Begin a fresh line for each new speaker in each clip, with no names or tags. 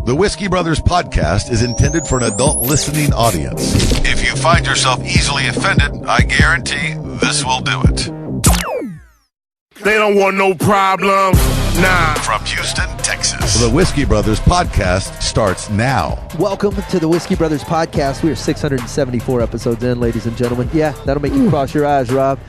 The Whiskey Brothers podcast is intended for an adult listening audience. If you find yourself easily offended, I guarantee this will do it.
They don't want no problem. Nah.
From Houston, Texas, the Whiskey Brothers podcast starts now.
Welcome to the Whiskey Brothers podcast. We are 674 episodes in, ladies and gentlemen. Yeah, that'll make you cross your eyes, Rob.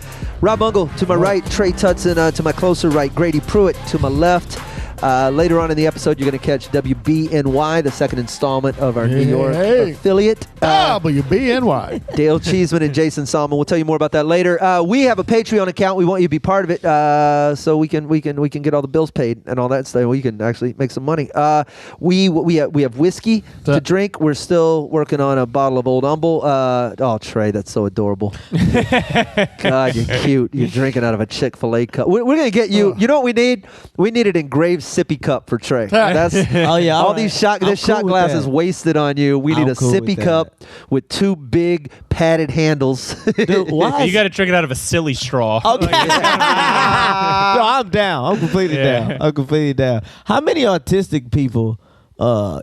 Rob Ungle to my right, Trey Tutson to my closer right, Grady Pruitt to my left. Later on in the episode, you're going to catch WBNY, the second installment of our New York affiliate.
WBNY.
Dale Cheeseman and Jason Salmon. We'll tell you more about that later. We have a Patreon account. We want you to be part of it, so we can get all the bills paid and all that stuff. We can actually make some money. We have whiskey to drink. We're still working on a bottle of Old Humble. Oh, Trey, that's so adorable. God, you're cute. You're drinking out of a Chick-Fil-A cup. We're going to get you. You know what we need? We need an engraved sippy cup for Trey. That's all these shot glass is wasted on you. We need a sippy cup with two big padded handles.
Dude, why? You got to drink it out of a silly straw.
Okay. No, I'm down. I'm completely down. How many autistic people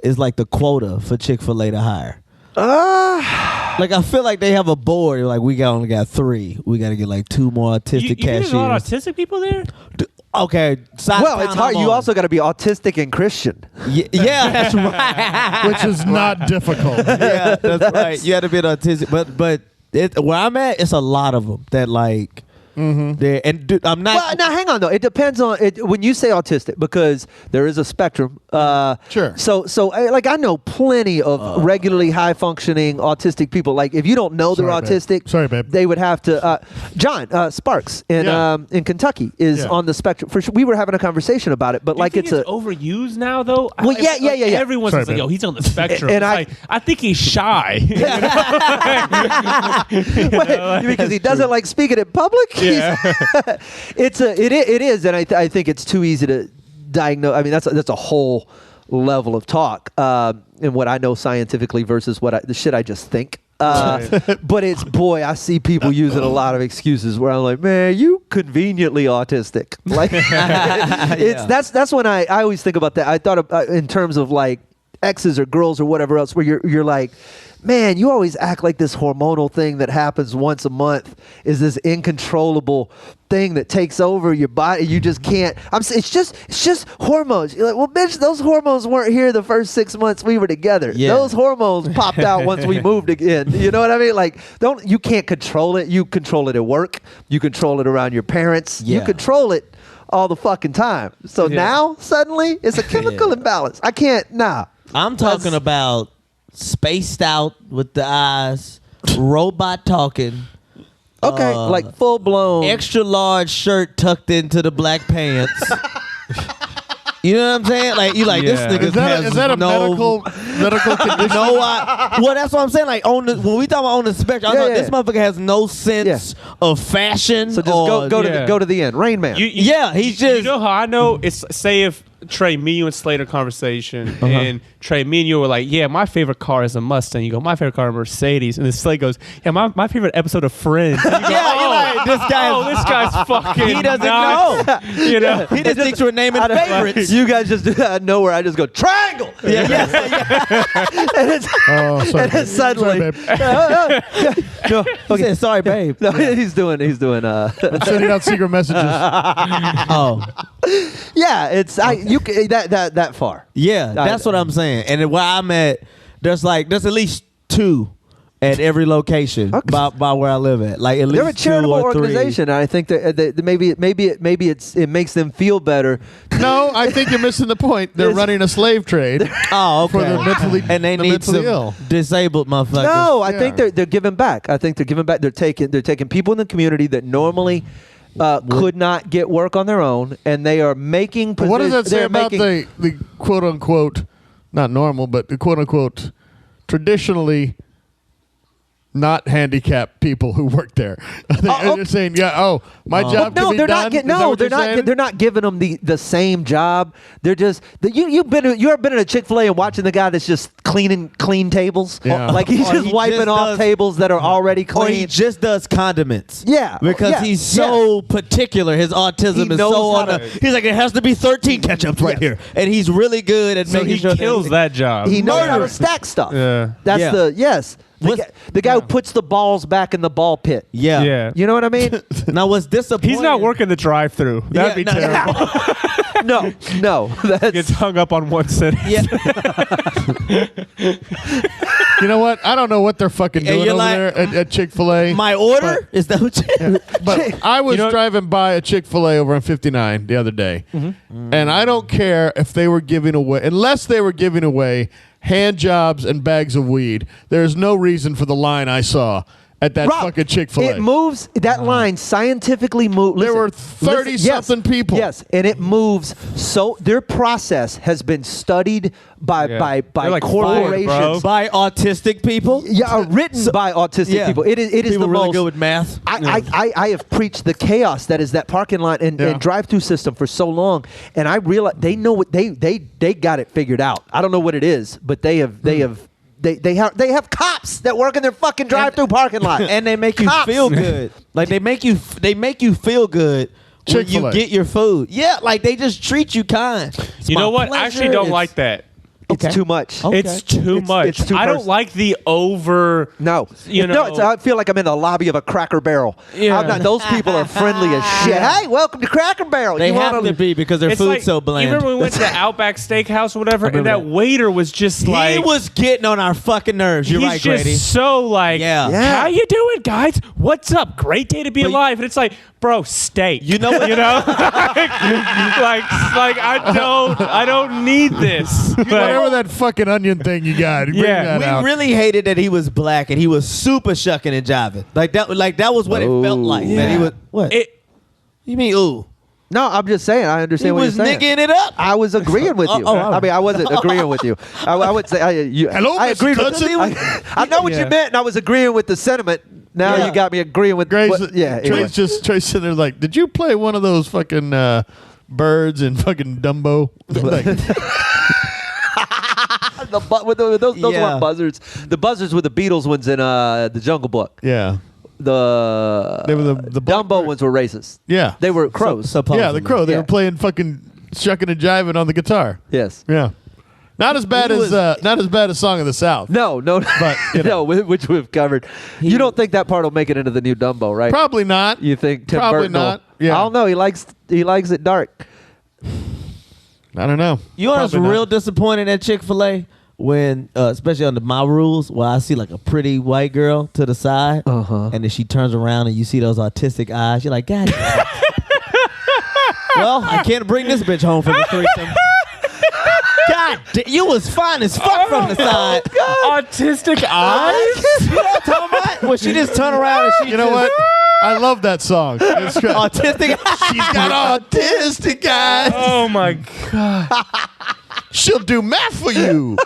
is like the quota for Chick-fil-A to hire? Like, I feel like they have a board. Like, we only got 3. We got to get like 2 more autistic cashiers.
There's a lot of autistic people there?
Okay.
Well, it's hard. You also got to be autistic and Christian.
Yeah, that's right.
Which is not difficult.
Yeah, that's right. You had to be an autistic. But where I'm at, it's a lot of them that like. Mm-hmm. And dude, I'm not.
Well, now hang on though. It depends on it when you say autistic, because there is a spectrum.
Sure.
So like I know plenty of regularly high functioning autistic people. Like if you don't know they're autistic,
sorry, babe, they
would have to. John Sparks in Kentucky is on the spectrum. For sure, we were having a conversation about it, but like it's
overused now though.
Well, yeah.
Everyone's like, yo, he's on the spectrum. And I think he's shy.
Because he doesn't like speaking in public. Yeah. it is, and I think it's too easy to diagnose. I mean, that's a whole level of talk, and what I know scientifically versus the shit I just think. But I see people using a lot of excuses where I'm like, man, you conveniently autistic. Like, that's when I always think about that. I thought about, in terms of like exes or girls or whatever else, where you're like, man, you always act like this hormonal thing that happens once a month is this uncontrollable thing that takes over your body. You just can't. It's just hormones. You're like, well, bitch, those hormones weren't here the first 6 months we were together. Yeah. Those hormones popped out once we moved again. You know what I mean? Like, you can't control it. You control it at work. You control it around your parents. Yeah. You control it all the fucking time. So now suddenly it's a chemical imbalance. I can't. Nah.
I'm talking about spaced out with the eyes, robot talking.
Okay, like full blown.
Extra large shirt tucked into the black pants. You know what I'm saying? Like, you like, this nigga
is that a medical condition?
No, well, that's what I'm saying. Like, when we talk about on the spectrum, this motherfucker has no sense of fashion.
So just go to the end. Rain Man.
He's just.
You know how I know? It's say if Trey, me, you, and Slater conversation, and Trey, me and you were like, yeah, my favorite car is a Mustang. You go, my favorite car is a Mercedes. And then Slate goes, yeah, my favorite episode of Friends. And you go,
this
guy's fucking
he doesn't know.
You know?
He just thinks we're naming favorites.
You guys just do that out of nowhere. I just go, triangle!
Yeah.
And it's suddenly.
He said, sorry, babe.
No, he's doing.
I'm sending out secret messages.
Yeah, it's that far.
Yeah, that's what I'm saying. And where I'm at, there's at least 2 at every location by where I live at. Like at least
they're a charitable
2 or 3.
organization. And I think that maybe it makes them feel better.
No, I think you're missing the point. They're running a slave trade.
Oh, okay.
For the mentally
and they need some
ill.
disabled motherfuckers.
No, I think they're giving back. I think they're giving back. They're taking people in the community that normally could not get work on their own, and they are making.
What does that say about the quote unquote, not normal, but the quote unquote traditionally not handicapped people who work there. They're saying, my job.
No,
can be
they're
done?
not. They're not giving them the same job. They're just you ever been in a Chick-Fil-A and watching the guy that's just clean tables?
Yeah.
Like he's just wiping off tables that are already clean.
Or he just does condiments.
Yeah,
because he's so particular. His autism is so on the. He's like, it has to be 13 ketchups right here, and he's really good at making sure
he kills that job.
He knows how to stack stuff.
Yeah.
That's the guy who puts the balls back in the ball pit.
Yeah.
You know what I mean?
Now, what's disappointing?
He's not working the drive-through. That'd be terrible.
No.
Gets hung up on one sentence.
Yeah.
You know what? I don't know what they're fucking doing over there at Chick-fil-A.
My order? Is that what you...
But I was driving by a Chick-fil-A over on 59 the other day, and I don't care if they were giving away, unless they were giving away hand jobs and bags of weed. There's no reason for the line I saw at that fucking Chick-fil-A.
It moves. That line scientifically moves.
There were 30-something people.
Yes, and it moves. So their process has been studied by
like
corporations,
bro.
By autistic people?
Yeah, written by autistic people. It is
people
the
really
most
good with math.
I have preached the chaos that is that parking lot and drive-through system for so long, and I realize they know what they got it figured out. I don't know what it is, but they have They have cops that work in their fucking drive-through parking lot,
and they make you feel good. Like they make you feel good when you get your food. Yeah, like they just treat you kind.
You know what? I actually don't like that.
It's too much.
Okay.
It's too much.
It's too
I don't like the over.
No,
No,
I feel like I'm in the lobby of a Cracker Barrel.
Yeah.
Those people are friendly as shit. Hey, welcome to Cracker Barrel.
They have to be because their food's so bland.
You remember we went to the Outback Steakhouse or whatever, and that waiter was just like...
He was getting on our fucking nerves. You're right, Grady.
He's just so like, how you doing, guys? What's up? Great day to be alive. And it's like, bro, steak.
You know what?
like I don't need this.
Whatever that fucking onion thing you got. Bring that out.
We really hated that he was black and he was super shucking and jiving. Like that was what it felt like.
Yeah.
That he was what? You mean ooh?
No, I'm just saying. I understand what you're saying.
He was nigging it up.
I was agreeing with you. I mean, I wasn't agreeing with you. I would say,
hello,
I agreed with
Hudson?
I know what you meant, and I was agreeing with the sentiment. Now you got me agreeing with.
Trey's
anyway.
Trey's sitting there like, did you play one of those fucking birds in fucking Dumbo? Like,
those weren't buzzards. The buzzards were the Beatles ones in the Jungle Book.
yeah.
They were the Dumbo ones were racist.
Yeah.
They were crows.
Yeah, the crow. They were playing fucking shucking and jiving on the guitar.
Yes.
Yeah. Not as bad as Song of the South.
No,
But
no, which we've covered. You don't think that part will make it into the new Dumbo, right?
Probably not.
You think Tim
Probably
Burton will-
not. Yeah.
I don't know. He likes it dark.
I don't know.
You know what's
Probably not.
real disappointing at Chick-fil-A? When, especially under my rules, where I see like a pretty white girl to the side, and then she turns around and you see those autistic eyes, you're like, God damn it. Well, I can't bring this bitch home for the threesome. God, you was fine as fuck from the side.
Autistic eyes?
You know what I'm talking about? Well, she just turn around and she
You know what? I love that song. It's great.
Autistic
She's got autistic eyes.
Oh my god.
She'll do math for you.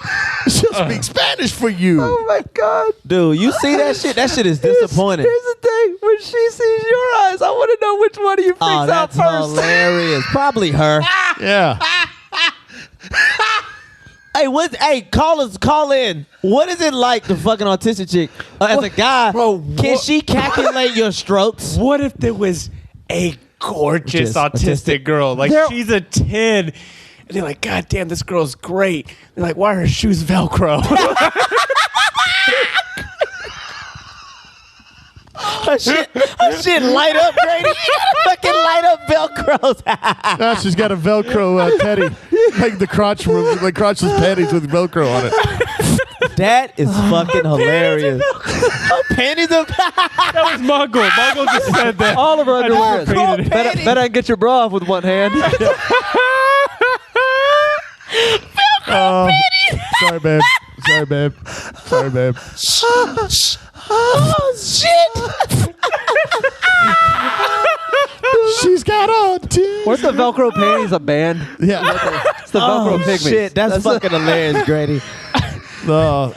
She'll speak Spanish for you.
Oh my God.
Dude, you see that shit? That shit is disappointing.
Here's the thing. When she sees your eyes, I want to know which one of you freaks out
that's
first.
hilarious. Probably her.
Yeah.
Hey, call in. What is it like the fucking autistic chick? As a guy, can she calculate your strokes?
What if there was a gorgeous
Just
autistic girl? Like she's a 10. And they're like, God damn, this girl's great. They're like, why are her shoes Velcro?
Her shit light up, Grady. Fucking light up Velcros.
No, she's got a Velcro teddy. Like the crotchless panties with Velcro on it.
That is fucking hilarious. Panties of
That was Muggle. Muggle just said that.
All of her underwear.
repeated it.
Bet I can get your bra off with one hand.
Sorry, babe. Sorry, babe.
oh shit.
She's got autism.
Weren't the Velcro panties a band?
Yeah.
It's the Velcro Pygmies.
Shit, that's fucking hilarious, Grady.
The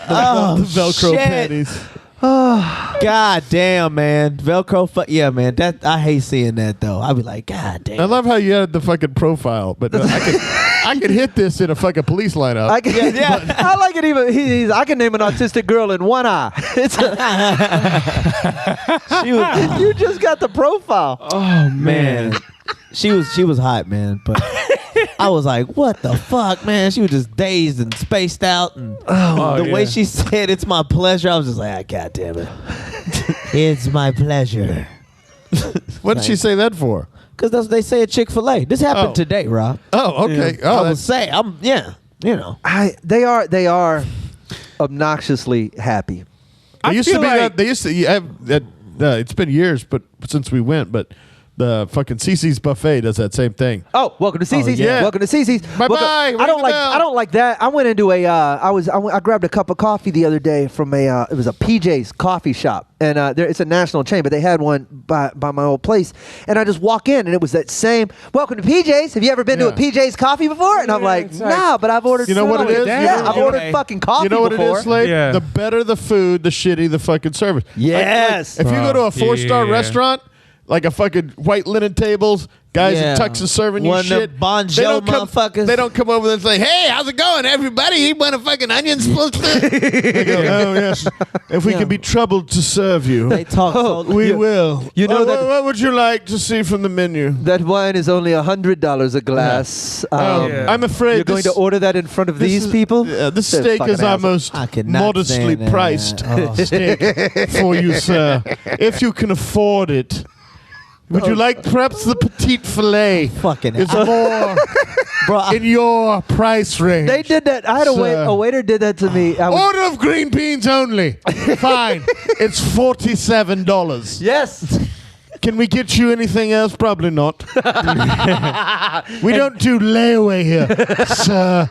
Velcro
shit.
panties.
God damn, man. Velcro. Yeah, man. That I hate seeing that though. I'd be like, God damn.
I love how you had the fucking profile, but I could hit this in a fucking police lineup.
I like it even. I can name an autistic girl in one eye. You just got the profile.
Oh man. She was hot, man, but I was like, what the fuck, man? She was just dazed and spaced out, and the way she said it's my pleasure, I was just like, God damn it. It's my pleasure.
What did she say that for?
Because that's what they say at Chick-Fil-A. This happened today, Rob.
Oh, okay.
Yeah. I would say, you know.
They are obnoxiously happy.
They used to be that. They used to have that. It's been years, but since we went, but the fucking CC's buffet does that same thing.
Oh, welcome to CC's.
yeah.
Welcome to CC's.
Bye-bye.
I don't like that. I went into I grabbed a cup of coffee the other day from it was a PJ's coffee shop, and it's a national chain, but they had one by my old place, and I just walk in, and it was that same welcome to PJ's. Have you ever been to a PJ's coffee before? And I'm like, nah, but I've ordered.
You know what it is?
I've ordered fucking coffee.
You know what
before.
it is, Slade?
Yeah.
The better the food, the shitty the fucking service.
Yes.
Like, if you go to a 4-star restaurant, like a fucking white linen tables, guys in tuxes serving you
One
shit.
of the Bon Jovi motherfuckers.
They don't come over and say, "Hey, how's it going, everybody? You want a fucking onion split?" They go, "Oh yes, if we can be troubled to serve you,
They talk.
we will."
You know that-
what would you like to see from the menu?
That wine is only $100 a glass.
I'm afraid
you're going to order that in front of these people.
This
They're
steak
fucking
is our
assholes.
most
I could not
modestly
stand that.
priced
Oh.
steak for you, sir. If you can afford it. Would you like perhaps the petite filet?
Fucking
It's more
bro.
in your price range.
They did that. I had a waiter did that to me.
Order of green beans only. Fine. It's $47.
Yes.
Can we get you anything else? Probably not. We don't do layaway here, sir.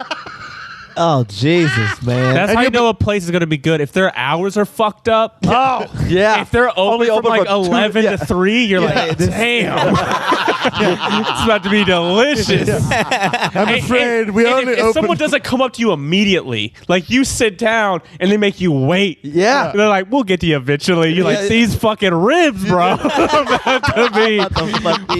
Oh Jesus, man.
That's how you know a place is going to be good. If their hours are fucked up.
Oh, yeah.
If they're
Only
open from
open
like
from
11
2
to 3, you're like, damn. It's about to be delicious.
I'm afraid we only
if
open.
someone doesn't come up to you immediately, like you sit down and they make you wait.
Yeah.
They're like, we'll get to you eventually. You're like, these fucking ribs, bro. about to be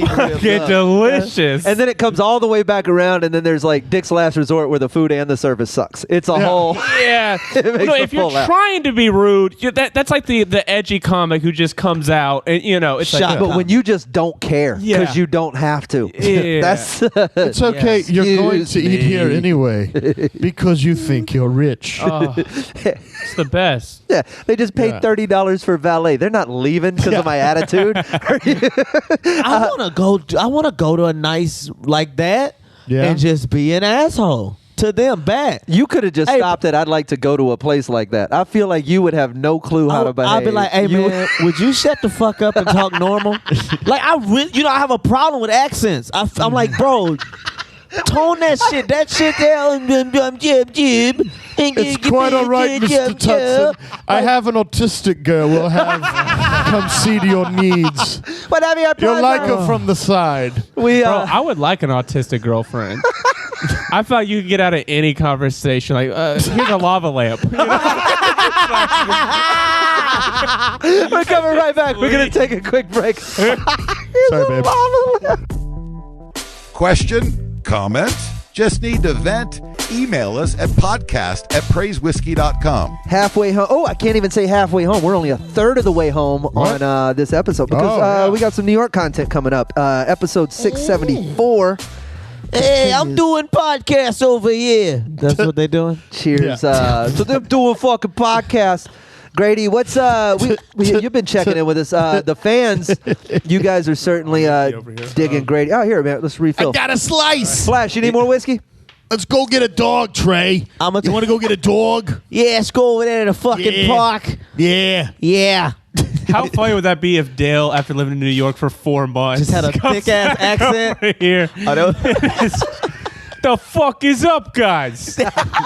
fucking delicious.
And then it comes all the way back around, and then there's like Dick's Last Resort where the food and the service sucks. It's a whole.
Yeah.
It makes
No,
a
if you're
full laugh.
trying to be rude, that's like the edgy comic who just comes out and, it's
Shut
like,
up.
But when you just don't care because
Yeah.
you don't have to.
Yeah.
That's.
It's okay.
Yes.
You're going
Excuse
to eat
me.
here anyway because you think you're rich.
it's the best.
Yeah, they just paid $30 for valet. They're not leaving because of my attitude.
I want to go to a nice like that
Yeah.
and just be an asshole to them back.
You could have just
Hey,
stopped at, I'd like to go to a place like that. I feel like you would have no clue how to behave.
I'd be like, hey man, would you shut the fuck up and talk normal? Like I really, I have a problem with accents. I'm like, bro, tone that shit down.
It's quite all right, Mr. Tutson. I have an autistic girl we'll have come see to your needs.
Whatever your
You'll like
pleasure.
her from the side.
We,
Bro, I would like an autistic girlfriend. I felt you could get out of any conversation. Like, here's a lava lamp.
we're coming right back. We're going to take a quick break.
Sorry, babe.
Question? Comment? Just need to vent? Email us at podcast@praisewhiskey.com.
Halfway home. Oh, I can't even say halfway home. We're only a third of the way home on this episode because we got some New York content coming up. Episode 674.
Hey, I'm doing podcasts over here. That's what they doing.
Cheers. So they're doing fucking podcasts. Grady, what's you've been checking in with us. The fans, you guys are certainly digging Grady. Oh, here, man, let's refill.
I got a slice.
Flash, you need more whiskey?
Let's go get a dog, Trey. You want to go get a dog?
Yeah, let's go over there to the fucking park.
Yeah.
Yeah.
How funny would that be if Dale, after living in New York for 4 months,
Just had a
comes
thick-ass
back
accent?
over here?
I know.
The fuck is up, guys?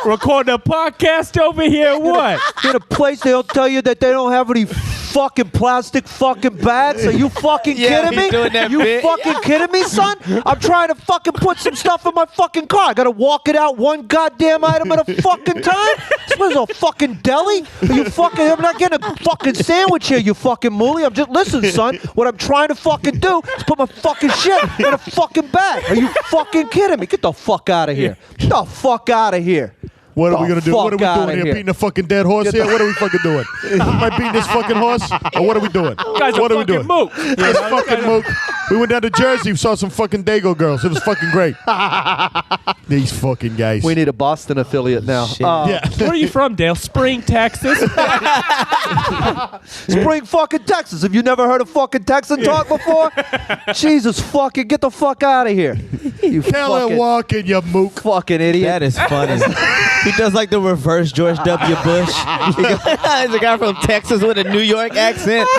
Recording a podcast over here? What?
In a place they'll tell you that they don't have any fucking plastic fucking bags. Are you fucking kidding me?
doing that
you
bit.
fucking kidding me, son? I'm trying to fucking put some stuff in my fucking car. I gotta walk it out one goddamn item at a fucking time. This was a fucking deli. I'm not getting a fucking sandwich here, you fucking mooly. Listen, son. What I'm trying to fucking do is put my fucking shit in a fucking bag. Are you fucking kidding me? Get the fuck out of here. Get the fuck out of here.
What are we going to do? What are we
Fuck
doing
outta
here?
here.
Beating a fucking dead horse here? What are we fucking doing? Am I beating this fucking horse? Or what are we doing?
Guys
what
are
are we
fucking
doing?
mook.
This fucking mook. We went down to Jersey, saw some fucking Dago girls. It was fucking great. These fucking guys.
We need a Boston affiliate now.
Yeah.
Where are you from, Dale? Spring, Texas.
Spring fucking Texas. Have you never heard a fucking Texan talk before? Jesus fucking, get the fuck out of here. You
Tell it
fucking,
walking, you mook.
fucking idiot.
That is funny. He does like the reverse George W. Bush. He's a guy from Texas with a New York accent.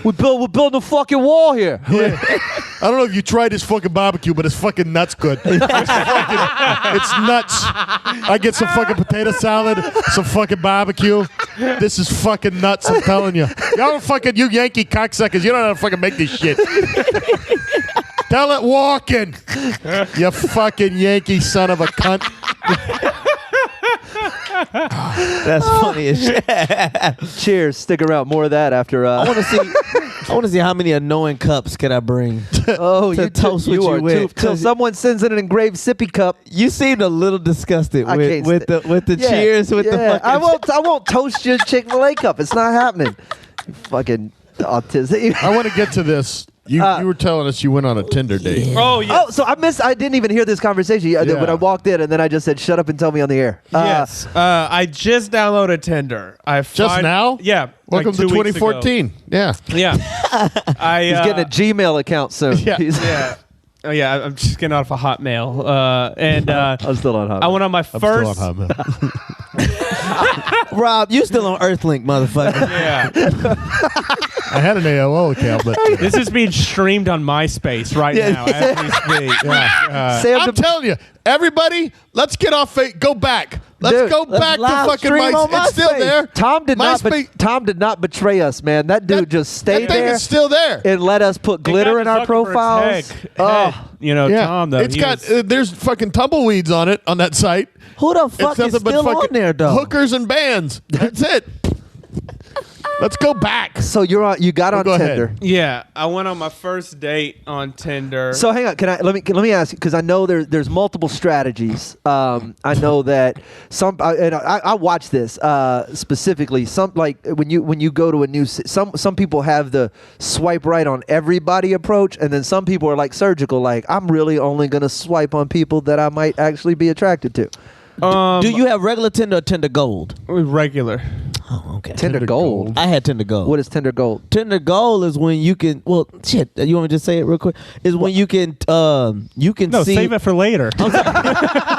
We're building a fucking wall here.
Yeah. I don't know if you tried this fucking barbecue, but it's fucking nuts good. It's nuts. I get some fucking potato salad, some fucking barbecue. This is fucking nuts, I'm telling you. Y'all fucking, you Yankee cocksuckers, you don't know how to fucking make this shit. Tell it walking. You fucking Yankee son of a cunt.
That's funny as shit.
Cheers. Stick around. More of that after.
I want to see how many annoying cups can I bring.
Oh,
to
you
toast with you
are
with.
till someone sends in an engraved sippy cup.
You seemed a little disgusted
I
with
can't
the
Yeah,
cheers with the
yeah.
fucking.
I won't toast your Chick-Fil-A cup. It's not happening. You fucking autistic.
I want to get to this. You were telling us you went on a Tinder date.
Oh, yeah.
Oh, so I didn't even hear this conversation when I walked in, and then I just said, "Shut up and tell me on the air."
Yes. I just downloaded Tinder.
Just now?
Yeah.
Welcome
like 2
to
weeks ago.
2014. Yeah.
Yeah.
He's getting a Gmail account soon.
Yeah.
Yeah. Oh, yeah. I'm just getting off a Hotmail.
I'm still on Hotmail.
I went on my
I'm
first.
still on Hotmail.
Rob, you still on Earthlink, motherfucker.
Yeah.
I had an AOL account, but
This is being streamed on MySpace right now as we speak.
Sam,
I'm telling you, everybody, let's get off. Go back. Let's
Dude,
go
let's
back to
live
fucking
stream on
MySpace. It's still
MySpace.
there.
Tom did not betray us, man. That dude just stayed
That thing
there
is still there.
and let us put glitter in our profiles.
You know,
Yeah.
Tom, though.
It's got there's fucking tumbleweeds on it on that site.
Who the
It's
fuck is
nothing but
still on
fucking
there, though?
hookers and bands. That's it. Let's go back.
So you got on
go ahead.
Tinder.
Yeah, I went on my first date on Tinder.
So hang on, let me ask you, because I know there's multiple strategies. I know that I watch this specifically. Some, like when you go to a new some people have the swipe right on everybody approach, and then some people are like surgical, like I'm really only gonna swipe on people that I might actually be attracted to.
Do you have regular Tinder or Tinder Gold?
regular?
Oh, okay.
Tinder Gold.
I had Tinder Gold.
What is Tinder Gold?
Tinder Gold is when you can. Well, shit. You want me to just say it real quick? Is when you can
No,
see.
save it for later.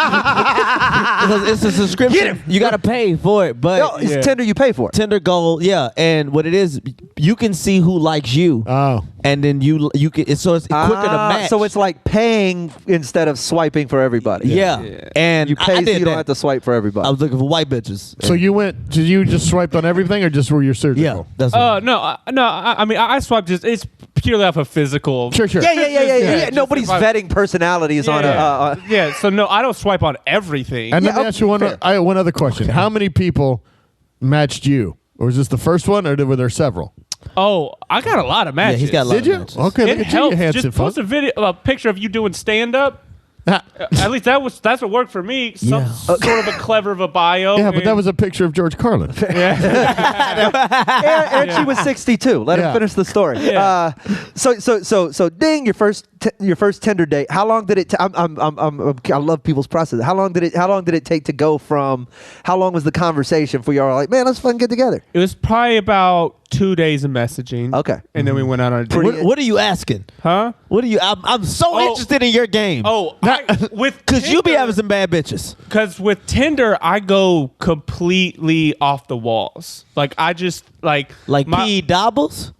Because it's a subscription. You got to pay for it, but
No, it's Tinder you pay for.
Tinder Gold, yeah. And what it is, you can see who likes you,
Oh.
and then you can. So it's quicker to match.
So it's like paying instead of swiping for everybody.
yeah. And
You pay
I
so
did
you don't
that.
have to swipe for everybody.
I was looking for white bitches.
So did you just swiped on everything, or just were you surgical?
yeah, that's what
No. I mean, I swiped just. It's purely off of physical.
Sure.
Yeah.
just
Nobody's
if I-
vetting personalities on a.
Yeah. So no, I don't swipe on everything.
And
Yeah,
let me ask you one.
fair.
I have one other question. How many people matched you, or was this the first one, or were there several?
Oh, I got a lot of matches.
Yeah, he's got a lot
Did
of
you?
matches.
Okay,
It
look at you,
helps.
you handsome
Just post
fuck.
a picture of you doing stand up. At least that's what worked for me. Some sort of a clever of a bio.
Yeah, but that was a picture of George Carlin.
and she was 62. Let him
Yeah.
finish the story.
Yeah.
So ding, your first Tinder date. How long did it? I love people's process. How long did it take to go from? How long was the conversation for y'all? Like, man, let's fucking get together.
It was probably about 2 days of messaging.
Okay.
And then we went out on a date.
What are you asking?
Huh?
What are you? I'm so
Oh.
interested in your game.
Oh, with
Because you be
Tinder-
having some bad bitches.
Because with Tinder, I go completely off the walls. Like I just
Like P. Doubles?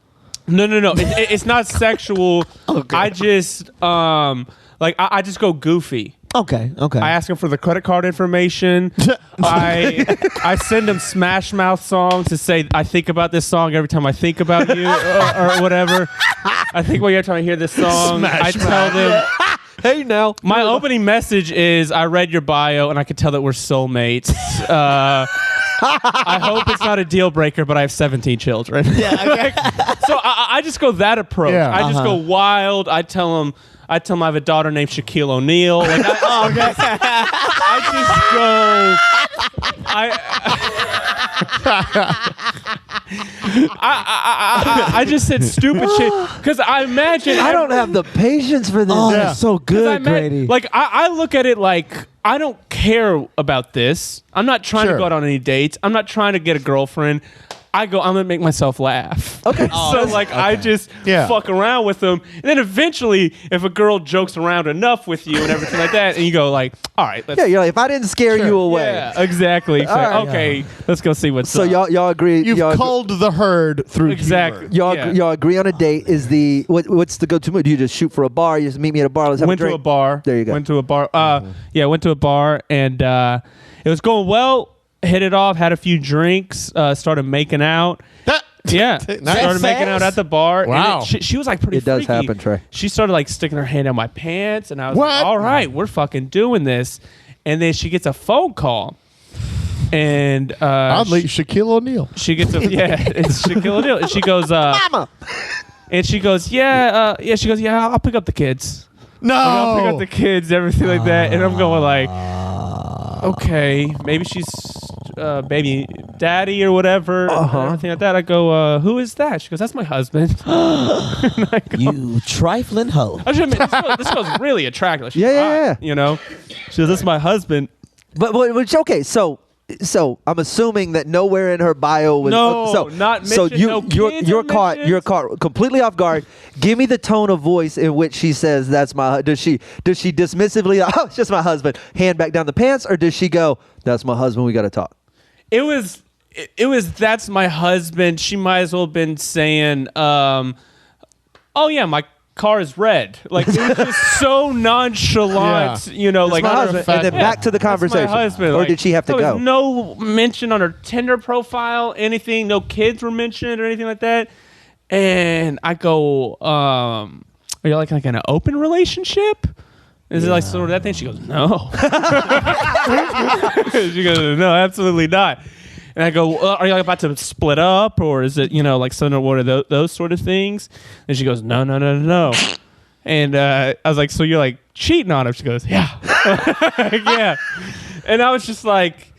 No. It's not sexual.
Okay.
I just I just go goofy.
Okay.
I ask him for the credit card information. I send him Smash Mouth songs to say I think about this song every time I think about you or whatever. I think while you're trying to hear this song, I tell them,
Hey, now.
my opening message is I read your bio and I could tell that we're soulmates. I hope it's not a deal breaker, but I have 17 children. Yeah, okay. So I just go that approach.
Yeah.
I just go wild. I tell him I have a daughter named Shaquille O'Neal. Like I just said stupid shit because I imagine
I don't have the patience for this.
Oh, that's so good, Grady.
Like I look at it like I don't care about this. I'm not trying to go out on any dates. I'm not trying to get a girlfriend. I'm gonna make myself laugh.
Okay.
I just fuck around with them, and then eventually, if a girl jokes around enough with you and everything like that, and you go like, all right, let's.
Yeah, you're like, if I didn't scare you away.
Yeah, exactly. So,
right.
okay, let's go see what's
So
up.
y'all agree?
You've culled the herd through
Exactly.
humor.
Y'all agree on a date? Is what's the go-to move? Do you just shoot for a bar? You just meet me at a bar. Let's have
Went
a drink.
to a bar.
There you go.
Went to a bar. Went to a bar, and it was going well. Hit it off. Had a few drinks. Started making out. Yeah, started making out at the bar.
Wow.
And she was like pretty.
It does
freaky.
happen, Trey.
She started like sticking her hand down my pants, and I was
What?
like, "All right, we're fucking doing this." And then she gets a phone call, and
Oddly, Shaquille O'Neal.
she gets a it's Shaquille O'Neal, and she goes,
Mama.
and she goes, she goes, I'll pick up the kids.
No.
I'll pick up the kids, everything like that, and I'm going like, okay, maybe she's baby daddy or whatever, and everything like that. I go, who is that? She goes, that's my husband. And I go,
You trifling hoe.
I should admit, this girl's really attractive. She's
Yeah.
hot, you know. She goes, this is my husband.
But okay, so I'm assuming that nowhere in her bio was
not mentioned, no kids
you're
are
caught
mentioned.
completely off guard. Give me the tone of voice in which she says that's my. Does she dismissively? Oh, it's just my husband. Hand back down the pants, or does she go? That's my husband. We got to talk.
It was that's my husband. She might as well have been saying, oh yeah, my car is red. Like it was just so nonchalant, you know, like
my husband. And then back to the conversation.
That's my husband.
Or
Like,
did she have to
there
go?
was no mention on her Tinder profile, anything. No kids were mentioned or anything like that. And I go, are you like in an open relationship? Is it like sort of that thing? She goes, no. She goes, no, absolutely not. And I go, are you about to split up, or is it, like some of one of those sort of things? And she goes, no. And I was like, so you're like cheating on him? She goes, yeah, yeah. And I was just like,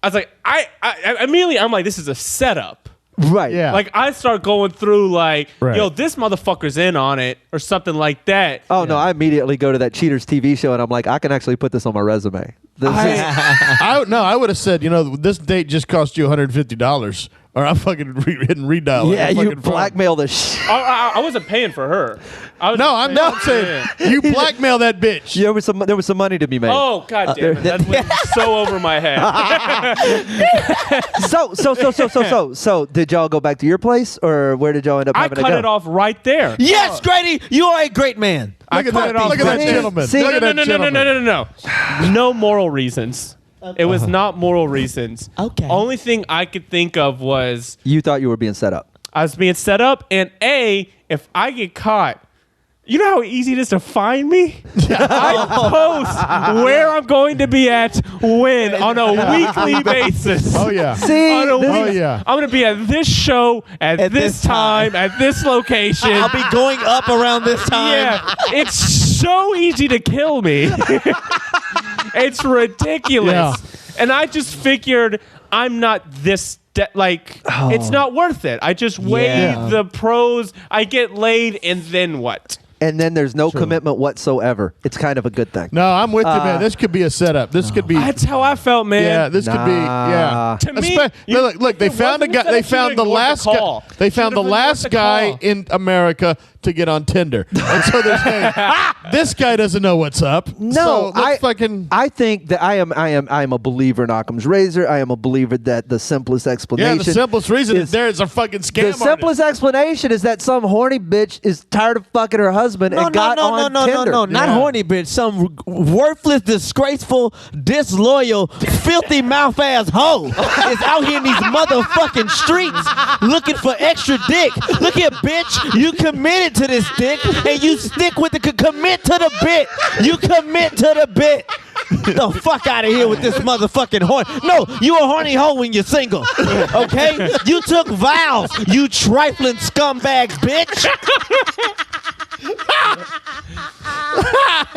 I immediately I'm like, this is a setup.
Right.
Yeah.
Like I start going through like,
Right.
yo, this motherfucker's in on it or something like that.
Oh no! I immediately go to that Cheaters TV show and I'm like, I can actually put this on my resume.
I would have said, this date just cost you $150, or I'm fucking hitting redial.
Yeah,
on
you
fucking phone.
blackmail the shit.
I wasn't paying for her. I was
No,
just
I'm
paying-
not saying you blackmail that bitch.
There was some money to be made.
Oh god damn it! That went so over my head.
So did y'all go back to your place, or where did y'all end up
I
having to
cut
go?
it off right there.
Yes, Grady, you are a great man.
Look at that!
it off
Look at that
right
gentleman!
See?
Look at that gentleman!
No. No moral reasons. It was not moral reasons.
Okay.
Only thing I could think of was
You thought you were being set up.
I was being set up, and if I get caught, you know how easy it is to find me? I post where I'm going to be at when on a weekly basis.
Oh yeah!
See,
On a
Oh
week-
yeah!
I'm going to be at this show at this time at this location.
I'll be going up around this time.
Yeah, it's so easy to kill me. It's ridiculous.
Yeah.
And I just figured I'm not this, it's not worth it. I just weigh
Yeah.
the pros. I get laid, and then what?
And then there's no commitment whatsoever. It's kind of a good thing.
No, I'm with you, man. This could be a setup. This could be.
That's how I felt, man.
Yeah, this could be. Yeah.
To me,
look, they
it
found a
wasn't
guy.
that
They
I
found
should've
the
ignored
last
the
guy.
call.
They found the
Should've ignored
last
the
guy
call.
in America to get on Tinder. And so they're saying, this guy doesn't know what's up.
No,
so
I think that I am a believer in Occam's razor. I am a believer that the simplest explanation.
Yeah, the simplest reason is there is a fucking scam.
The simplest explanation is that some horny bitch is tired of fucking her husband and got on Tinder.
No, not horny bitch. Some worthless, disgraceful, disloyal, filthy mouth ass hoe is out here in these motherfucking streets looking for extra dick. Look here, bitch. You committed to this dick and you stick with the commit to the bit. You commit to the bit. The fuck out of here with this motherfucking horn. No, you a horny hoe when you're single. Okay? You took vows, you trifling scumbags, bitch.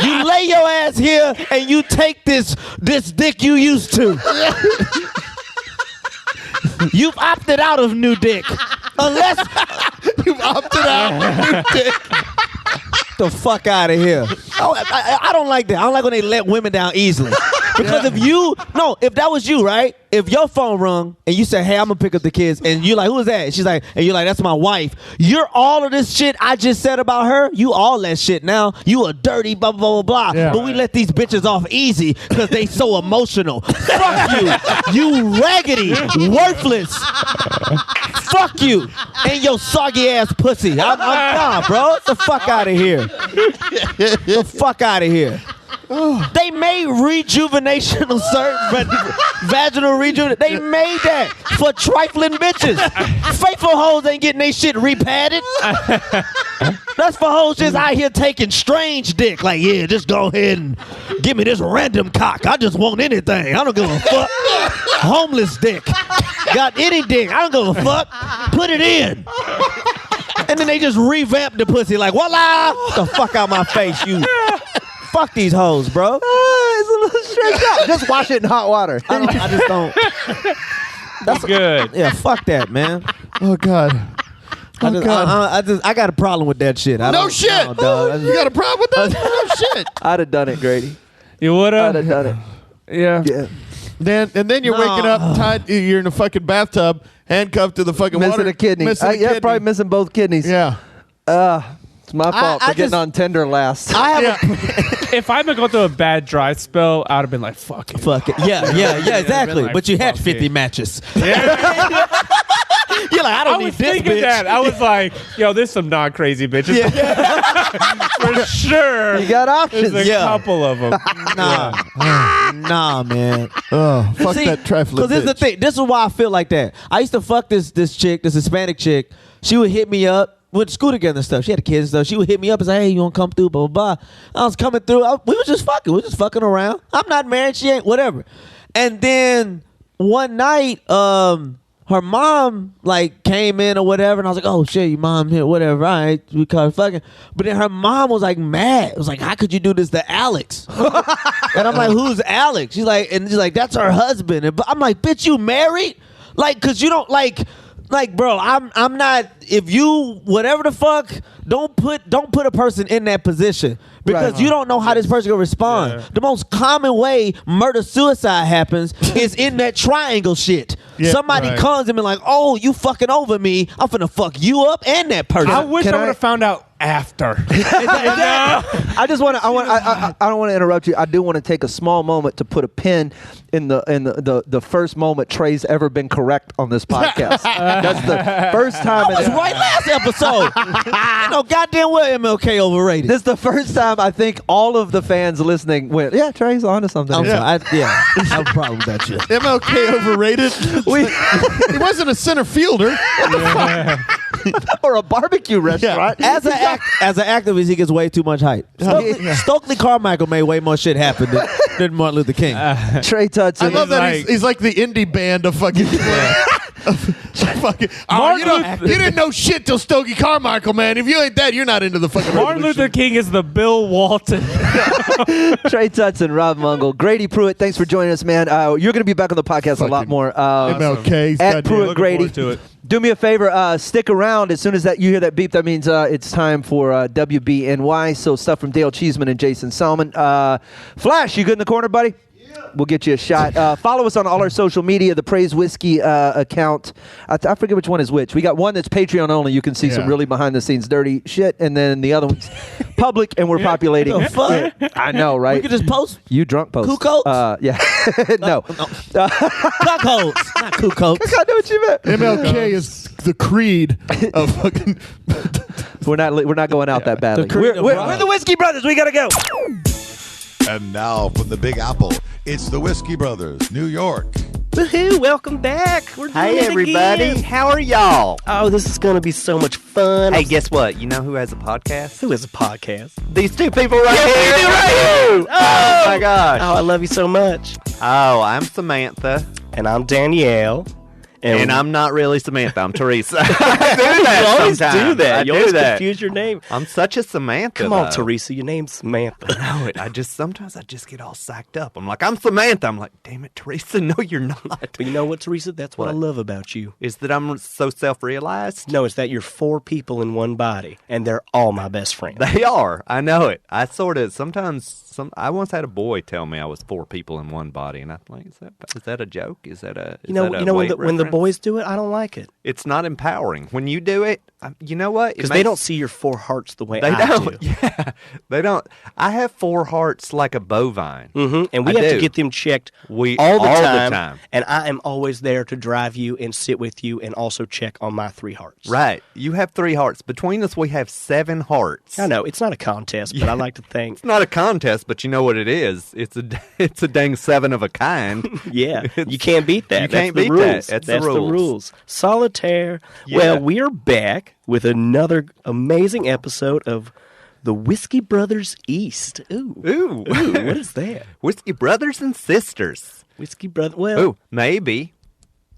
You lay your ass here and you take this dick you used to. You've opted out of new dick. Unless
You've opted out of new dick.
The fuck out of here. I don't like that. I don't like when they let women down easily. Because if that was you, right? If your phone rung and you say, hey, I'm gonna pick up the kids, and you're like, who is that? And she's like, and you're like, that's my wife. You're all of this shit I just said about her. You all that shit now. You a dirty blah, blah, blah, blah.
Yeah.
But we let these bitches off easy because they so emotional. Fuck you. You raggedy, worthless. Fuck you. And your soggy ass pussy. I'm done, bro. Get the fuck out of here. The fuck out of here. They made rejuvenation of certain vaginal rejuvenation. They made that for trifling bitches. Faithful hoes ain't getting they shit repadded. That's for hoes just out here taking strange dick. Like, yeah, just go ahead and give me this random cock. I just want anything. I don't give a fuck. Homeless dick. Got any dick. I don't give a fuck. Put it in. And then they just revamp the pussy like, voila. The fuck out my face, you. Fuck these hoes, bro.
It's a little stretched out. Just wash it in hot water.
I just don't.
That's good.
Yeah, fuck that, man.
Oh, God.
I got a problem with that shit.
No shit. You got a problem with that? No shit.
I'd have done it, Grady.
You would
I'd
have?
have done it.
Yeah.
Then you're waking up tied. You're in a fucking bathtub, handcuffed to the fucking
Missing
water.
a kidney.
Kidney.
Probably missing both kidneys.
Yeah.
It's my fault for getting on Tinder last.
If I've been going through a bad dry spell, I'd have been like, fuck it.
Fuck it. Yeah, exactly.
like,
but you had
fuck
50
it.
matches.
Yeah.
You're like, I don't
I
need
was
this
thinking
bitch.
that. I was like, yo, there's some non-crazy bitches. For sure.
You got options.
There's a couple of them.
Nah, man.
Oh, fuck that trifling
Because this is the thing. This is why I feel like that. I used to fuck this chick, this Hispanic chick. She would hit me up. We went to school together and stuff. She had a kid and stuff. She would hit me up and say, hey, you want to come through, blah, blah, blah. I was coming through. We were just fucking. We were just fucking around. I'm not married. She ain't, whatever. And then one night, her mom like came in or whatever, and I was like, oh shit, your mom here, whatever, all right, we call it fucking. But then her mom was like mad. It was like, how could you do this to Alex? And I'm like, who's Alex? She's like, that's her husband. And I'm like, bitch, you married? Like, cause you don't like, bro, I'm not. If you whatever the fuck, don't put a person in that position. Because you don't know how this person gonna respond. Yeah. The most common way murder-suicide happens is in that triangle shit. Yeah, somebody comes and be like, oh, you fucking over me. I'm finna fuck you up and that person.
I wish I would have found out after.
I don't want to interrupt you. I do want to take a small moment to put a pin in the first moment Trey's ever been correct on this podcast. That's the first time.
I was right last episode. You know, goddamn well MLK overrated.
This is the first time I think all of the fans listening went, yeah, Trey's onto something.
I have a problem with that shit.
MLK overrated. He wasn't a center fielder.
Or a barbecue restaurant.
Yeah. As an activist, he gets way too much hype. Stokely Carmichael made way more shit happen than Martin Luther King.
Trey Tutson.
I love that he's like the indie band of fucking. You didn't know shit till Stokely Carmichael, man. If you ain't that, you're not into the fucking
Martin Luther King is the Bill Walton.
Trey Tutson, Rob Mungle, Grady Pruitt, thanks for joining us, man. You're going to be back on the podcast a lot more.
MLK.
At Pruitt Grady. Do me a favor, stick around. As soon as you hear that beep, that means it's time for WBNY. So stuff from Dale Cheeseman and Jason Salmon. Flash, you good in the corner, buddy? Yeah. We'll get you a shot. Follow us on all our social media, the Praise Whiskey account. I forget which one is which. We got one that's Patreon only. You can see some really behind-the-scenes dirty shit, and then the other one's public, and we're populating.
The fuck?
I know, right?
We could just post
You drunk post.
Cuckolds?
Yeah. No.
cuckolds, not cuckolds.
I know what you meant.
MLK is the creed of fucking.
We're not going out that badly.
creed of
We're
rock.
the Whiskey Brothers. We got to go.
And now from the Big Apple, it's the Whiskey Brothers, New York.
Woohoo, welcome back. We're doing
Hey
it
everybody,
again.
how are y'all?
Oh, this is going to be so much fun.
Hey, guess what? You know who has a podcast?
Who has a podcast?
These two people right
Yeah,
here.
we do right here.
Oh my gosh.
Oh, I love you so much.
Oh, I'm Samantha.
And I'm Danielle.
And I'm not really Samantha. I'm Teresa. I do that
You always
sometimes.
do that.
I
You
do
always
that.
confuse your name.
I'm such a Samantha.
Come on,
though.
Teresa. Your name's Samantha.
No, sometimes I just get all psyched up. I'm like, I'm Samantha. I'm like, damn it, Teresa. No, you're not.
But you know what, Teresa? That's what I
What?
love about you.
Is that I'm so self-realized?
No, it's that you're 4 people in one body, and they're all my best friends.
They are. I know it. I sort of I once had a boy tell me I was 4 people in one body, and I'm like, is that a joke? Is that a
You know when the boys do it, I don't like it.
It's not empowering. When you do it, you know what?
Because they don't see your 4 hearts the way
They
I
don't.
do.
Yeah, they don't. I have 4 hearts like a bovine.
Mm-hmm. And we
I
have
do.
to get them checked
All
all the
the
time.
time.
And I am always there to drive you and sit with you and also check on my 3 hearts.
Right. You have 3 hearts. Between us, we have 7 hearts.
I know. It's not a contest, but I like to think.
It's not a contest, but you know what it is. It's a dang 7 of a kind.
Yeah. You can't beat that.
You
That's
can't
the
beat
rules.
that. That's
the
the
rules. Solitaire.
Yeah.
Well, we're back with another amazing episode of the Whiskey Brothers East. Ooh.
Ooh.
What is that?
Whiskey brothers and sisters.
Whiskey Brothers. Well,
Ooh, maybe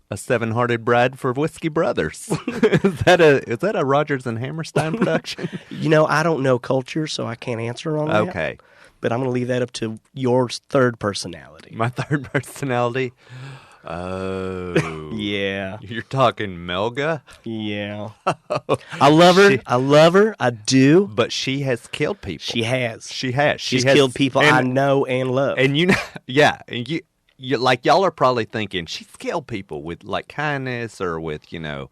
a 7-hearted bride for Whiskey Brothers. Is that a Rodgers and Hammerstein production?
you know, I don't know culture, so I can't answer on that.
Okay.
But I'm going to leave that up to your third personality.
My third personality. Oh.
Yeah.
You're talking Melga?
Yeah. I love her. I love her. I do.
But she has killed people.
She has.
She has.
She's killed people I know and love.
And you know, yeah, and you like y'all are probably thinking she's killed people with like kindness or with, you know,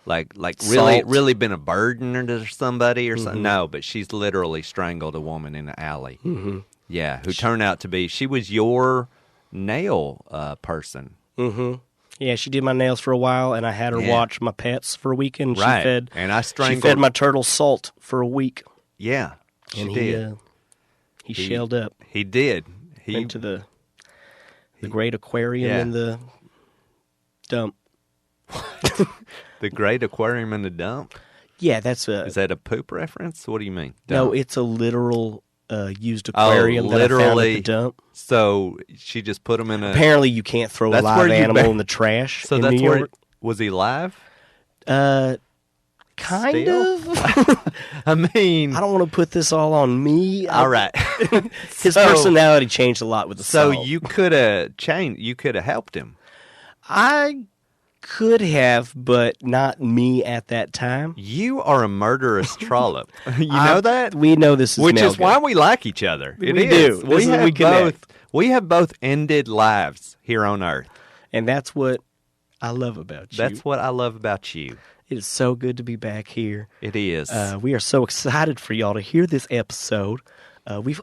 like
Salt.
really been a burden to somebody or something. No, but she's literally strangled a woman in an alley. Mm-hmm. Yeah, who turned out to be she was your nail person.
Mm-hmm. Yeah, she did my nails for a while, and I had her watch my pets for a weekend.
Right.
She fed,
and I strangled.
She fed my turtle salt for a week.
Yeah, she
And
did.
he shelled up.
He did. He
Into the great aquarium in the dump.
The great aquarium in the dump.
Yeah, that's a.
Is that a poop reference? What do you mean?
No,
Dump?
it's a literal used aquarium that I found at the dump.
So she just put him in a.
Apparently, you can't throw a
That's
live
where you
animal
ba-
in the trash.
So
in
that's
New
where.
York.
Was he live?
Kind
Still?
of.
I mean,
I don't want to put this all on me.
all right.
His personality changed a lot with the
So
salt.
you could have changed. You could have helped him.
I could have, but not me at that time.
You are a murderous trollop. You know that?
We know this is
Which is
Melga.
why we like each other. It
We
is.
do. This is- we connect.
We have both ended lives here on Earth.
And that's what I love about you.
That's what I love about you.
It is so good to be back here.
It is.
We are so excited for y'all to hear this episode. We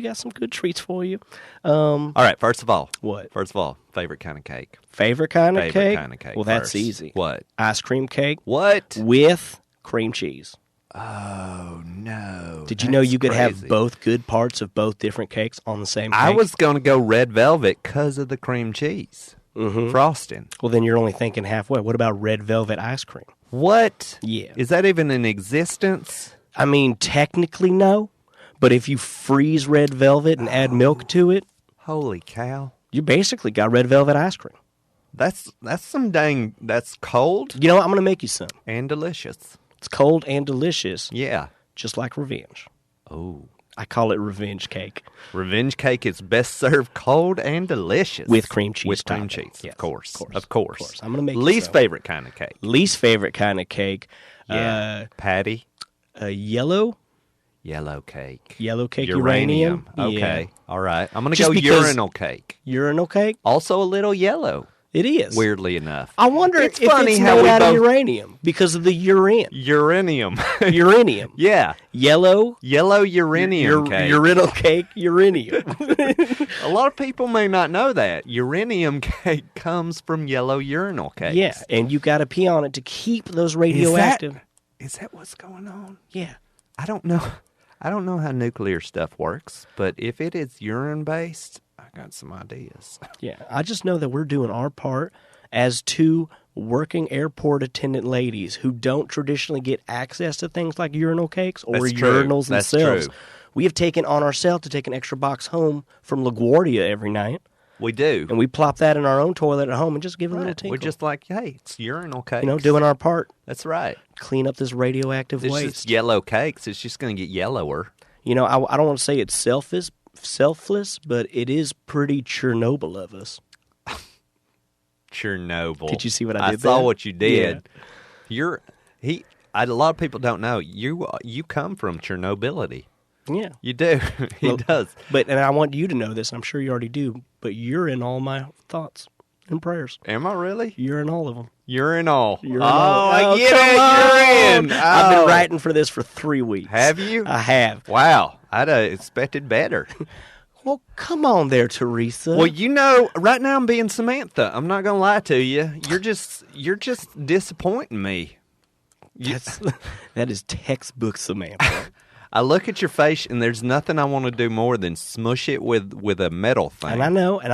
got some good treats for you.
All right. First of all,
What?
First of all, favorite kind of cake.
Favorite kind of
Favorite
cake?
kind of cake.
Well, that's
first.
easy.
What?
Ice cream cake
What?
with cream cheese.
Oh no!
Did you know you could have
crazy.
both good parts of both different cakes on the same cake?
I was going to go red velvet because of the cream cheese frosting.
Well, then you're only thinking halfway. What about red velvet ice cream?
What?
Yeah.
Is that even in existence?
I mean, technically no, but if you freeze red velvet and add milk to it,
Holy cow!
you basically got red velvet ice cream.
That's some dang. That's cold
You know what? I'm going to make you some.
and delicious.
It's cold and delicious,
Yeah.
just like revenge.
Oh.
I call it revenge cake.
Revenge cake is best served cold and delicious.
With cream cheese
With cream
topping.
cheese,
Yes,
of course.
of course,
Of course.
of course. I'm gonna make you
least
some.
favorite kind of cake.
Least favorite kind of cake.
Yeah. Patty.
Yellow
Yellow cake.
Yellow cake uranium.
Okay.
Yeah.
All right. I'm going to
Just
go
because-
urinal cake.
Urinal cake?
Also a little yellow,
It is.
weirdly enough.
I wonder
It's
if
funny
it's
how
made
we
out of
both-
uranium because of the urine.
Uranium.
Uranium.
Yeah.
Yellow.
Yellow uranium cake.
Urinal cake uranium.
A lot of people may not know that. Uranium cake comes from yellow urinal cakes.
Yeah, and you got to pee on it to keep those radioactive.
Is that what's going on?
Yeah.
I don't know. I don't know how nuclear stuff works, but if it is urine based, I got some ideas.
Yeah, I just know that we're doing our part as two working airport attendant ladies who don't traditionally get access to things like urinal cakes or
That's true.
urinals
That's
themselves.
true.
We have taken on ourselves to take an extra box home from LaGuardia every night,
We do.
and we plop that in our own toilet at home and just give it a little tinkle.
We're just like, hey, it's urinal cakes.
doing our part.
That's right.
Clean up this radioactive
It's
waste.
just yellow cakes. It's just going to get yellower.
I don't want to say it's selfless, but it is pretty Chernobyl of us.
Chernobyl.
Did you see what I did
I saw
there?
what you did. A lot of people don't know you come from Chernobility.
Yeah.
You do. He
Well,
does.
And I want you to know this, and I'm sure you already do, but you're in all my thoughts and prayers.
Am I really?
You're in all of them.
You're in all.
You're in
oh,
all.
I get
come
it. You're
on.
in.
I've
Oh.
been writing for this for 3 weeks.
Have you?
I have.
Wow. I'd have expected better.
Well, come on there, Teresa.
Well, right now I'm being Samantha. I'm not gonna lie to you. You're just disappointing me.
That is textbook Samantha.
I look at your face, and there's nothing I want to do more than smush it with a metal thing.
And I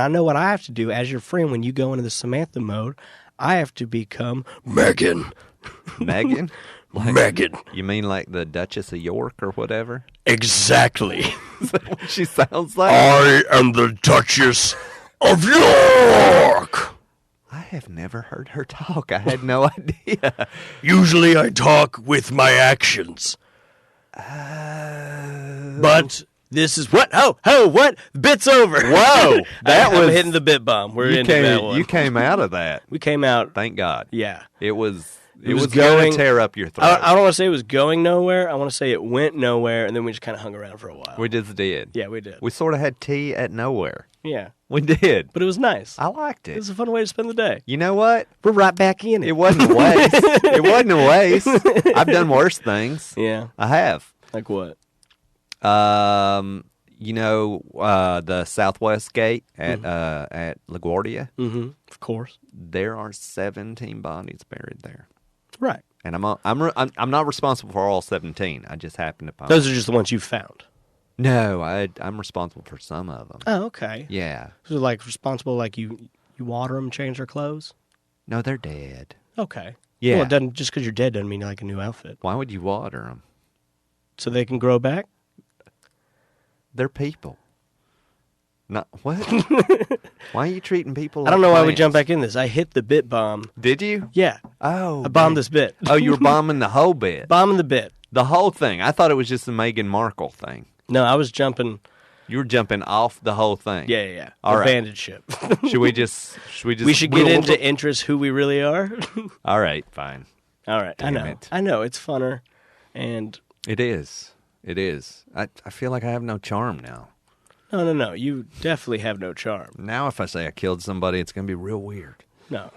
know what I have to do as your friend when you go into the Samantha mode. I have to become Megan.
Megan?
Megan.
You mean like the Duchess of York or whatever?
Exactly.
Is that what she sounds like?
I am the Duchess of York.
I have never heard her talk. I had no idea.
Usually I talk with my actions. But this is what? Oh, what? The bit's over.
Whoa.
I'm hitting the bit bomb. We're into that one.
You came out of that.
We came out.
Thank God.
Yeah.
It was
was
going
going-
to tear up your throat.
I don't want to say it was going nowhere. I want to say it went nowhere, and then we just kind of hung around for a while.
We just did.
Yeah, we did.
We sort of had tea at nowhere.
Yeah.
We did.
But it was nice.
I liked
It
it.
was a fun way to spend the day.
You know what?
We're right back in it.
It wasn't a waste. It wasn't a waste. I've done worse things.
Yeah.
I have.
Like what?
The Southwest Gate at LaGuardia.
Mm-hmm. Of course.
There are 17 bodies buried there,
Right.
and I'm not responsible for all 17. I just happen to find
Those are just the ones you found.
No, I'm responsible for some of them.
Oh, okay.
Yeah.
So like responsible, like you water them, change their clothes.
No, they're dead.
Okay.
Yeah.
Well, it doesn't just because you're dead doesn't mean you like a new outfit.
Why would you water them?
So they can grow back.
They're people. Not what? Why are you treating people?
I don't know why we
plants?
jumped back in this. I hit the bit bomb.
Did you?
Yeah.
Oh,
I bombed this bit.
Oh, you were bombing the whole bit.
Bombing the bit.
The whole thing. I thought it was just the Meghan Markle thing.
No, I was jumping.
You were jumping off the whole thing.
Yeah.
All
the
right.
bandit ship.
Should we just?
We should get into interest who we really are.
All right, fine.
All right.
Damn
I know.
it.
I know. It's funner. And
It is. It is. I feel like I have no charm now.
no. You definitely have no charm.
Now, if I say I killed somebody, it's going to be real weird.
No.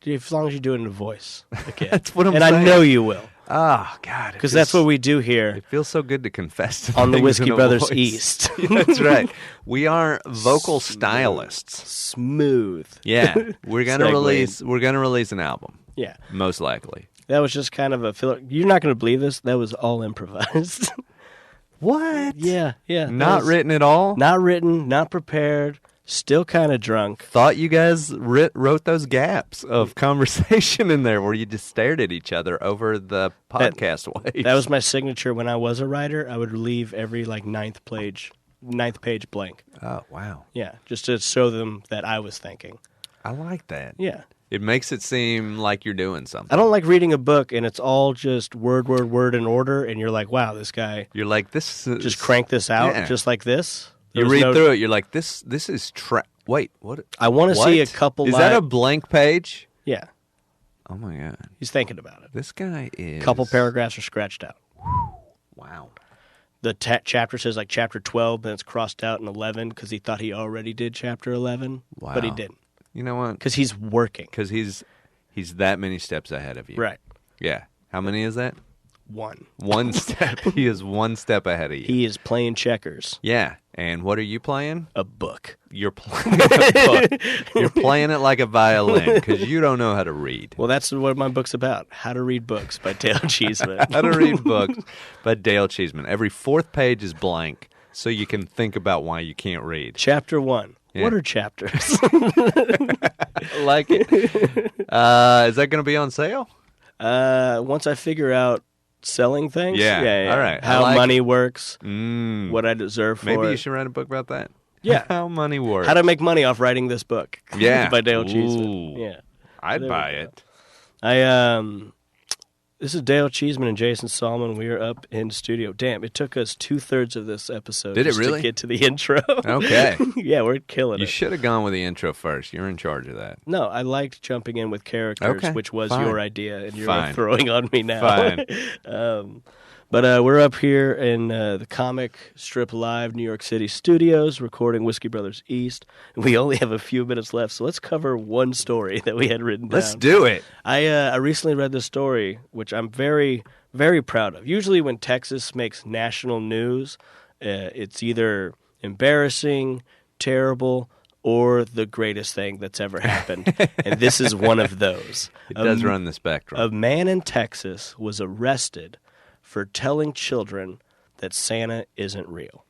As long as you do it in a voice. Okay.
That's what I'm
and
saying.
I know you will.
Oh God!
Because that's what we do here
It feels so good to confess to
on the
things
Whiskey
in a
Brothers
voice.
East.
That's right. We are vocal stylists.
Smooth.
Yeah, we're gonna
Segue.
release an album,
Yeah.
most likely.
That was just kind of a filler. You're not going to believe this. That was all improvised.
What?
yeah. That
Not
was
written at all.
Not written, not prepared, still kind of drunk.
Thought you guys wrote those gaps of conversation in there where you just stared at each other over the podcast waves.
That was my signature when I was a writer. I would leave every ninth page blank.
Oh wow!
Yeah, just to show them that I was thinking.
I like that.
Yeah.
It makes it seem like you're doing something.
I don't like reading a book and it's all just word in order, and you're like, wow, this guy
You're like this. Is,
just cranked this out
Yeah.
just like this.
You read through it. You're like this. This is Wait, what?
I want to see a couple.
Is that a blank page?
Yeah,
Oh my god!
he's thinking about it.
This guy is
Couple paragraphs are scratched out.
Wow.
the chapter says like chapter 12, but it's crossed out in 11 because he thought he already did chapter 11, but he didn't.
You know what?
Because he's working.
Because he's that many steps ahead of you.
Right.
Yeah. How many is that?
One
step. He is one step ahead of you.
He is playing checkers.
Yeah. And what are you playing?
A book.
You're playing a book. You're playing it like a violin because you don't know how to read.
Well, that's what my book's about. How to Read Books by Dale Cheeseman.
How to Read Books by Dale Cheeseman. Every fourth page is blank so you can think about why you can't read.
Chapter 1.
Yeah.
What are chapters?
I like it. Is that going to be on sale?
Once I figure out selling things.
Yeah. All right.
How money works. What I deserve for it.
Maybe you should write a book about that.
Yeah.
How money works.
How to make money off writing this book.
Yeah.
By Dale Cheeseman.
Ooh.
Yeah.
I'd buy it.
This is Dale Cheeseman and Jason Solomon. We are up in studio. Damn, it took us 2/3 of this episode
Did it
just
really?
to get to the intro.
Okay.
Yeah, we're killing
You
it.
should have gone with the intro first. You're in charge of that.
No, I liked jumping in with characters,
Okay,
which was
fine.
your idea, and you're
Fine.
throwing on me now.
Fine.
But we're up here in the Comic Strip Live New York City studios recording Whiskey Brothers East. We only have a few minutes left, so let's cover one story that we had written down.
Let's do it.
I recently read this story, which I'm very, very proud of. Usually when Texas makes national news, it's either embarrassing, terrible, or the greatest thing that's ever happened. And this is one of those.
It does run the spectrum.
A man in Texas was arrested for telling children that Santa isn't real.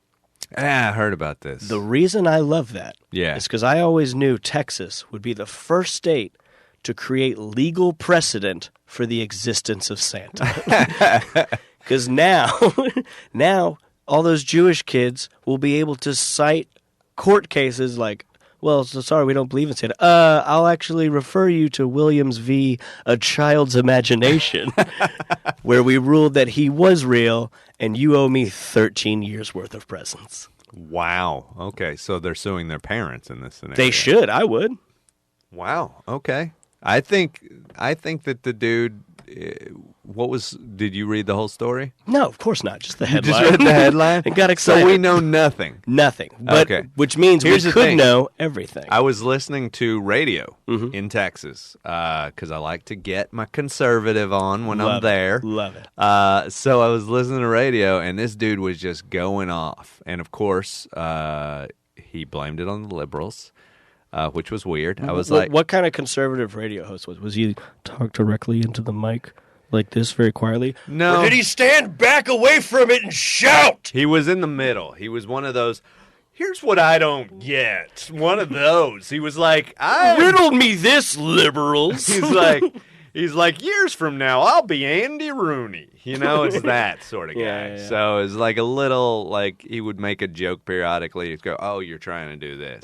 I heard about this.
The reason I love that is because I always knew Texas would be the first state to create legal precedent for the existence of Santa. Because now all those Jewish kids will be able to cite court cases like, well, so sorry, we don't believe in Santa. I'll actually refer you to Williams v. A Child's Imagination, where we ruled that he was real, and you owe me 13 years' worth of presents.
Wow. Okay, so they're suing their parents in this scenario.
They should. I would.
Wow. Okay. I think that the dude. Did you read the whole story?
No, of course not. Just the
You
headline.
just read the headline?
And got excited.
So we know nothing.
Nothing. But,
Okay.
Which means
Here's
we
the
could
thing.
know everything.
I was listening to radio in Texas because I like to get my conservative on when I'm there.
Love it.
So I was listening to radio, and this dude was just going off. And, of course, he blamed it on the liberals, which was weird. I was like...
What kind of conservative radio host was? Was he talk directly into the mic like this very quietly?
No.
Or did he stand back away from it and shout?
He was in the middle. He was one of those, here's what I don't get. One of those. He was like,
Riddle me this, liberals.
He's like, years from now, I'll be Andy Rooney. You know, it's that sort of guy.
Yeah.
So it's like a little, like, he would make a joke periodically. He'd go, oh, you're trying to do this,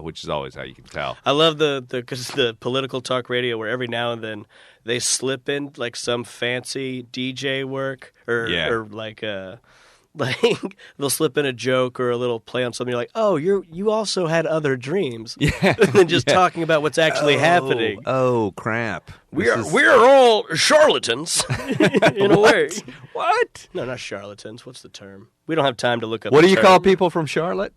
which is always how you can tell.
I love the political talk radio where every now and then they slip in like some fancy DJ work or like they'll slip in a joke or a little play on something. You're like, oh, you also had other dreams, than just talking about what's actually happening.
Oh crap!
We're all charlatans in a way.
What?
No, not charlatans. What's the term? We don't have time to look up.
What
the
do you
term.
call people from Charlotte?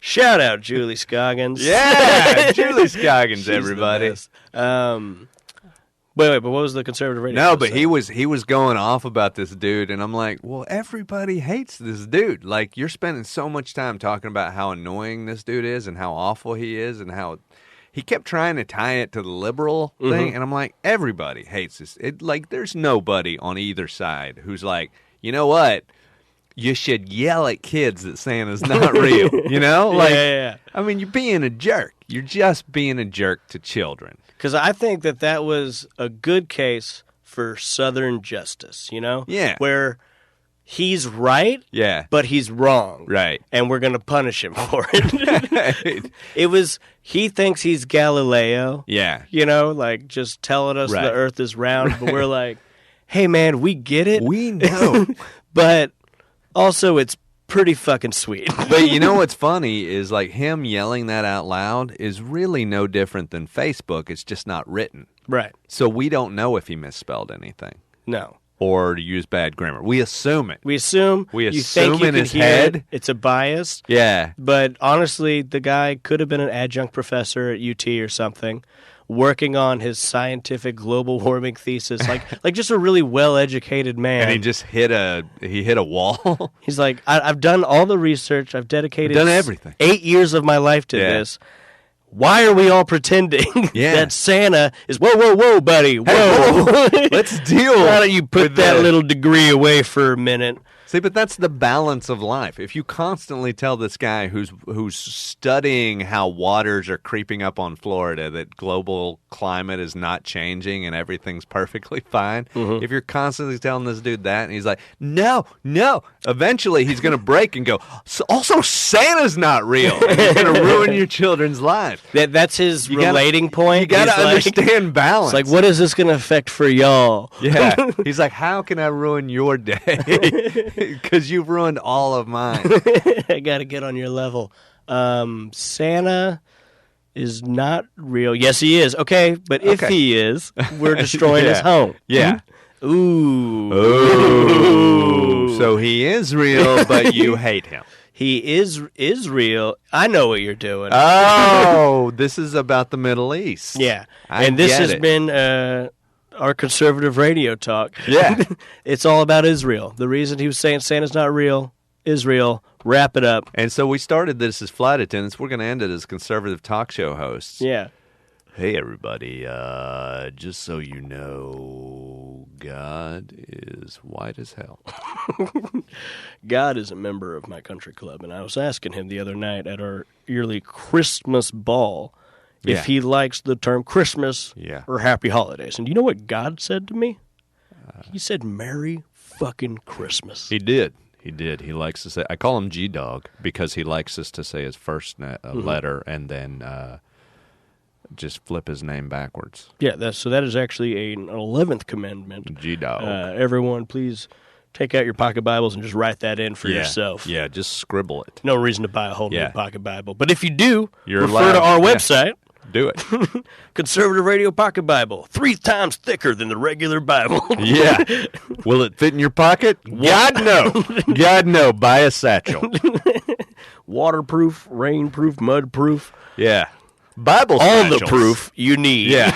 Shout out Julie Scoggins.
Yeah, Julie Scoggins,
She's the
everybody.
best. Wait, but what was the conservative radio?
No,
show
but
say?
he was going off about this dude, and I'm like, well, everybody hates this dude. Like, you're spending so much time talking about how annoying this dude is and how awful he is and how he kept trying to tie it to the liberal thing, and I'm like, everybody hates this. There's nobody on either side who's like, you know what? You should yell at kids that Santa's not real. You know?
Yeah.
I mean, you're being a jerk. You're just being a jerk to children.
Because I think that was a good case for Southern justice, you know?
Yeah.
Where he's right, but he's wrong.
Right.
And we're going to punish him for it. He thinks he's Galileo.
Yeah.
You know, like just telling us
Right.
the earth is round, but we're like, hey, man, we get it.
We know.
But also it's pretty fucking sweet.
But you know what's funny is like him yelling that out loud is really no different than Facebook. It's just not written.
Right.
So we don't know if he misspelled anything.
No.
or use bad grammar. We assume it.
We assume
you
think you
in
can
his
hear
head.
it. It's a bias.
Yeah.
But honestly, the guy could have been an adjunct professor at UT or something, working on his scientific global warming thesis, like just a really well-educated man.
And he just hit a wall.
He's like, I've done all the research. I've dedicated
everything.
8 years of my life to this. Why are we all pretending that Santa is, whoa, buddy, whoa.
Let's deal.
Why don't you put that little degree away for a minute?
See, but that's the balance of life. If you constantly tell this guy who's studying how waters are creeping up on Florida that global climate is not changing and everything's perfectly fine, if you're constantly telling this dude that and he's like, no, eventually he's going to break and go, also Santa's not real. And he's going to ruin your children's lives.
That's his relating point.
You got to understand balance.
It's like, what is this going to affect for y'all?
Yeah. He's like, how can I ruin your day? Because you've ruined all of mine.
I got to get on your level. Santa is not real. Yes, he is. Okay, but if he is, we're destroying his home.
Yeah.
Ooh.
So he is real, but you hate him.
He is real. I know what you're doing.
Oh, this is about the Middle East.
Yeah. And this has been our conservative radio talk.
Yeah.
It's all about Israel. The reason he was saying Santa's not real, Israel. Wrap it up.
And so we started this as flight attendants. We're going to end it as conservative talk show hosts.
Yeah.
Hey, everybody. Just so you know, God is white as hell.
God is a member of my country club, and I was asking him the other night at our yearly Christmas ball if he likes the term Christmas or Happy Holidays. And you know what God said to me? He said, Merry fucking Christmas.
He did. He did. He likes to say, I call him G-Dog because he likes us to say his first letter and then just flip his name backwards.
Yeah, so that is actually an 11th commandment.
G-Dog.
Everyone, please take out your pocket Bibles and just write that in for yourself.
Yeah, just scribble it.
No reason to buy a whole new pocket Bible. But if you do,
You're
refer
allowed.
to our website.
Do it.
Conservative Radio Pocket Bible, 3 times thicker than the regular Bible.
Yeah. Will it fit in your pocket? God, no. God, no. Buy a satchel.
Waterproof, rainproof, mudproof.
Yeah. Bible
All
satchels.
the proof you need.
Yeah.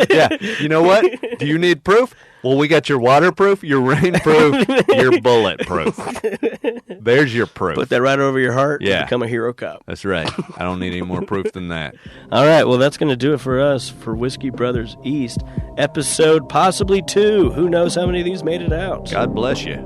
Yeah. You know what? Do you need proof? Well, we got your waterproof, your rainproof, your bulletproof. There's your proof.
Put that right over your heart
Yeah.
and become a hero cop.
That's right. I don't need any more proof than that.
All right, well, that's going to do it for us for Whiskey Brothers East. Episode possibly 2. Who knows how many of these made it out?
God bless you.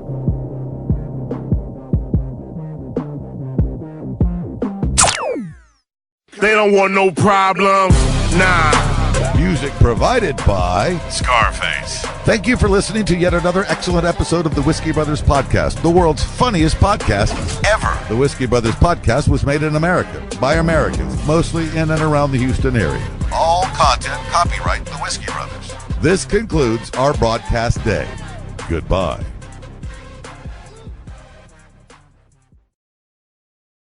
They don't want no problems. Nah.
Music provided by Scarface. Thank you for listening to yet another excellent episode of the Whiskey Brothers Podcast, the world's funniest podcast ever. The Whiskey Brothers Podcast was made in America by Americans, mostly in and around the Houston area. All content copyright the Whiskey Brothers. This concludes our broadcast day. Goodbye.